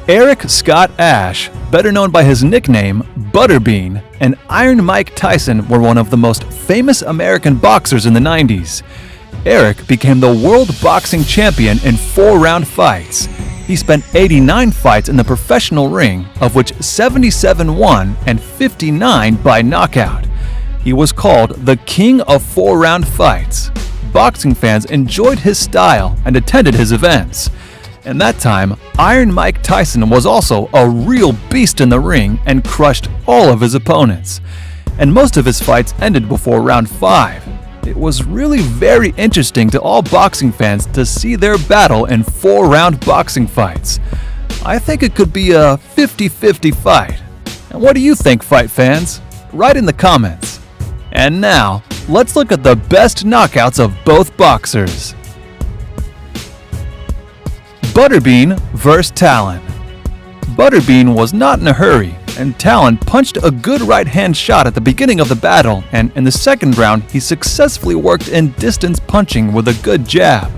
Eric Scott Ashe, better known by his nickname Butterbean, and Iron Mike Tyson were one of the most famous American boxers in the 90s. Eric became the world boxing champion in 4-round fights. He spent 89 fights in the professional ring, of which 77 won and 59 by knockout. He was called the King of 4-round fights. Boxing fans enjoyed his style and attended his events. In that time, Iron Mike Tyson was also a real beast in the ring and crushed all of his opponents. And most of his fights ended before round 5. It was really very interesting to all boxing fans to see their battle in 4-round boxing fights. I think it could be a 50-50 fight. And what do you think, fight fans? Write in the comments. And now, let's look at the best knockouts of both boxers. Butterbean vs. Talon. Butterbean was not in a hurry, and Talon punched a good right-hand shot at the beginning of the battle, and in the second round he successfully worked in distance punching with a good jab.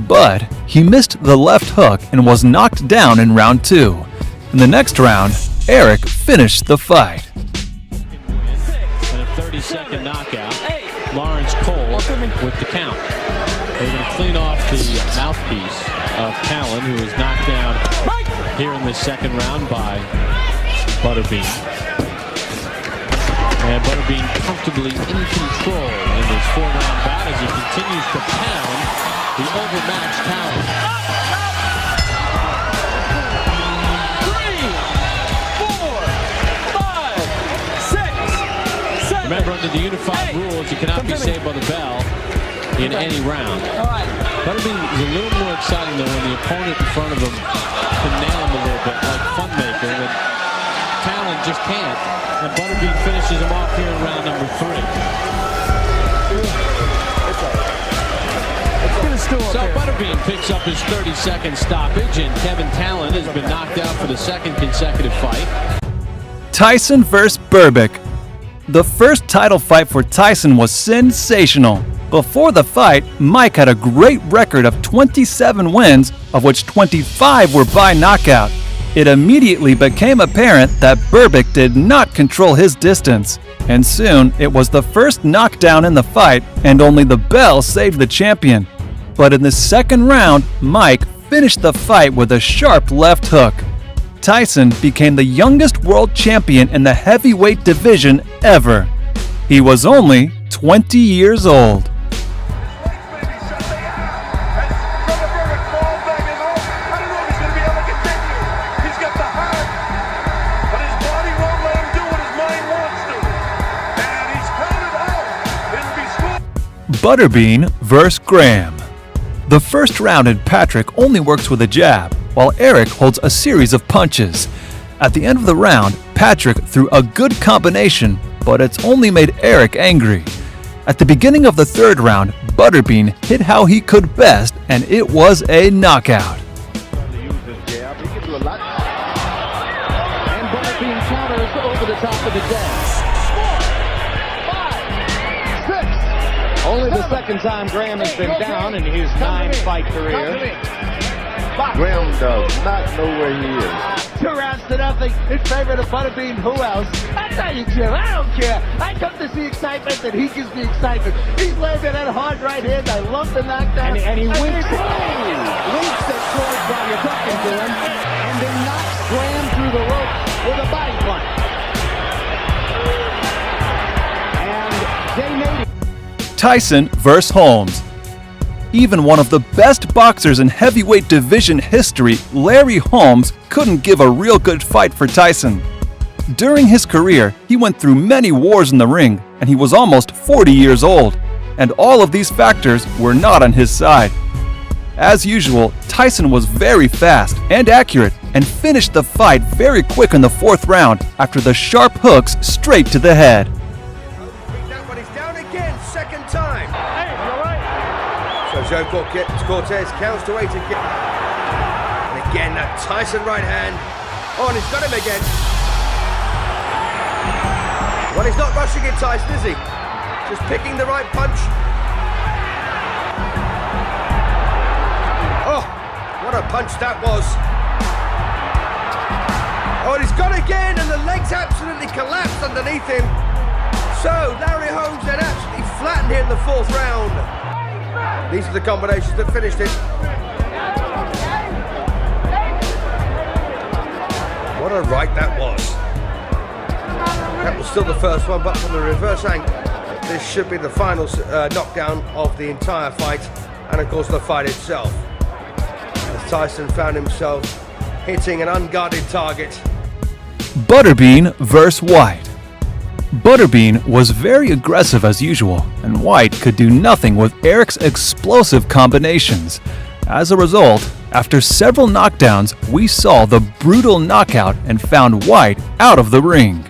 But he missed the left hook and was knocked down in round 2. In the next round, Eric finished the fight. And a 30-second knockout. Lawrence Cole with the count. They're going to clean off the mouthpiece of Talon, who was knocked down here in the second round by Butterbean. And Butterbean comfortably in control in this 4-round bout as he continues to pound the overmatched Talon. 3, 4, 5, 6, 7. Remember, under the unified rules, you cannot be saved by the bell in any round. Butterbean is a little more exciting though when the opponent in front of him can nail him a little bit, like Funmaker, and Talon just can't. And Butterbean finishes him off here in round number 3. So Butterbean picks up his 32nd stoppage, and Kevin Talon has been knocked out for the second consecutive fight. Tyson vs. Berbick. The first title fight for Tyson was sensational. Before the fight, Mike had a great record of 27 wins, of which 25 were by knockout. It immediately became apparent that Berbick did not control his distance, and soon it was the first knockdown in the fight, and only the bell saved the champion. But in the second round, Mike finished the fight with a sharp left hook. Tyson became the youngest world champion in the heavyweight division ever. He was only 20 years old. Butterbean vs. Graham. The first round in Patrick only works with a jab, while Eric holds a series of punches. At the end of the round, Patrick threw a good combination, but it's only made Eric angry. At the beginning of the third round, Butterbean hit how he could best, and it was a knockout. And Butterbean counters over the top of the jab. 4, 5, 6. Only the second time Graham has been down in his 9-fight career. Graham does not know where he is. 2 rounds to nothing in favor of Butterbean. Who else? I tell you, Jim, I don't care. I come to see excitement, and he gives me excitement. He's landing that hard right hand. I love the knockdown. And he winks at George while you're talking to him, and then knocks Graham through the rope with a body punch. And they made it. Tyson vs. Holmes. Even one of the best boxers in heavyweight division history, Larry Holmes, couldn't give a real good fight for Tyson. During his career, he went through many wars in the ring, and he was almost 40 years old, and all of these factors were not on his side. As usual, Tyson was very fast and accurate and finished the fight very quick in the 4th round after the sharp hooks straight to the head. But he's down again, second time. Hey, you all right? So Joe Cortez counts to 8 again. And again, that Tyson right hand. Oh, and he's got him again. Well, he's not rushing it, Tyson, is he? Just picking the right punch. Oh, what a punch that was. the legs absolutely collapsed underneath him. So Larry Holmes then absolutely flattened him in the 4th round. These are the combinations that finished it. What a right that was. That was still the first one, but from the reverse angle. This should be the final knockdown of the entire fight, and of course the fight itself. As Tyson found himself hitting an unguarded target. Butterbean vs. White. Butterbean was very aggressive as usual, and White could do nothing with Eric's explosive combinations. As a result, after several knockdowns, we saw the brutal knockout and found White out of the ring.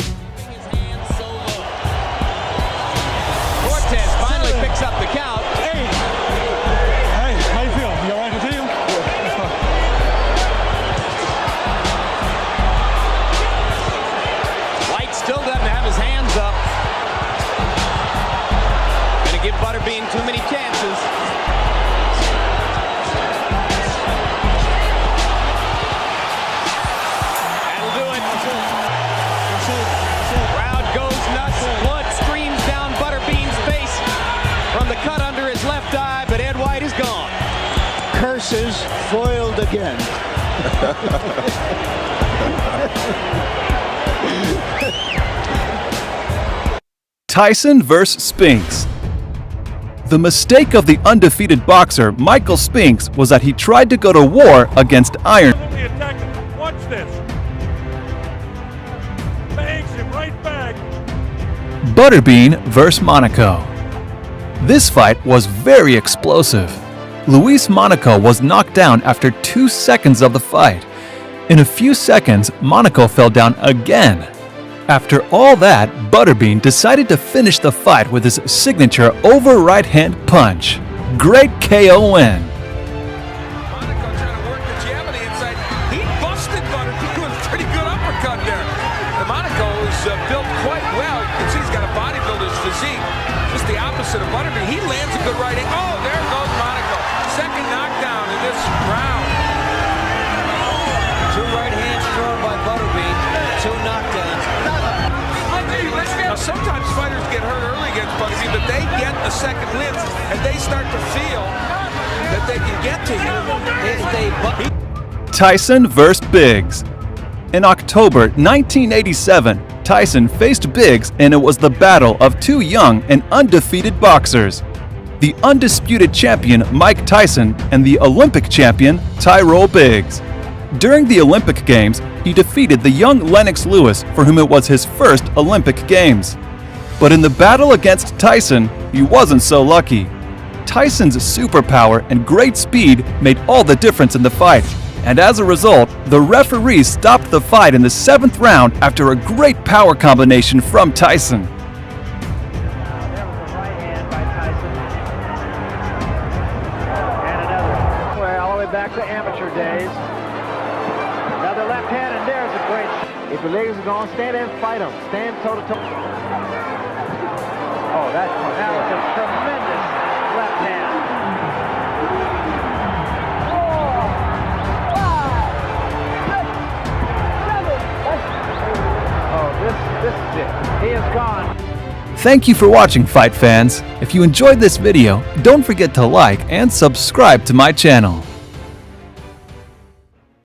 Give Butterbean too many chances. That'll do it. Crowd goes nuts. Blood streams down Butterbean's face from the cut under his left eye, but Ed White is gone. Curses foiled again. Tyson vs. Spinks. The mistake of the undefeated boxer Michael Spinks was that he tried to go to war against Iron. Watch this. Bangs him right back. Butterbean vs. Monaco. This fight was very explosive. Luis Monaco was knocked down after 2 seconds of the fight. In a few seconds, Monaco fell down again. After all that, Butterbean decided to finish the fight with his signature over right hand punch. Great KO win. Monaco trying to work the jab on the inside. He busted Butterbean with a pretty good uppercut there. The Monaco is built quite well. You can see he's got a bodybuilder's physique. Just the opposite of Butterbean. He lands a good right hand. Oh, there goes Monaco. Second knockdown in this round. 2 right hands thrown by Butterbean. 2 knockdowns. Now, sometimes fighters get hurt early against Butterbean, but they get the second wins, and they start to feel that they can get to him if they... Tyson vs. Biggs. In October 1987, Tyson faced Biggs, and it was the battle of 2 young and undefeated boxers. The undisputed champion Mike Tyson and the Olympic champion Tyrell Biggs. During the Olympic Games, he defeated the young Lennox Lewis, for whom it was his first Olympic Games. But in the battle against Tyson, he wasn't so lucky. Tyson's superpower and great speed made all the difference in the fight, and as a result, the referee stopped the fight in the 7th round after a great power combination from Tyson. There was a right hand by Tyson. And another. Way all the way back to amateur days. Another left hand, and there's a great. If the legs are going, stand there and fight them. Stand toe to toe. Oh, that was a tremendous left hand. 4, 5, 6, 7. Oh, this is it. He is gone. Thank you for watching, fight fans. If you enjoyed this video, don't forget to like and subscribe to my channel.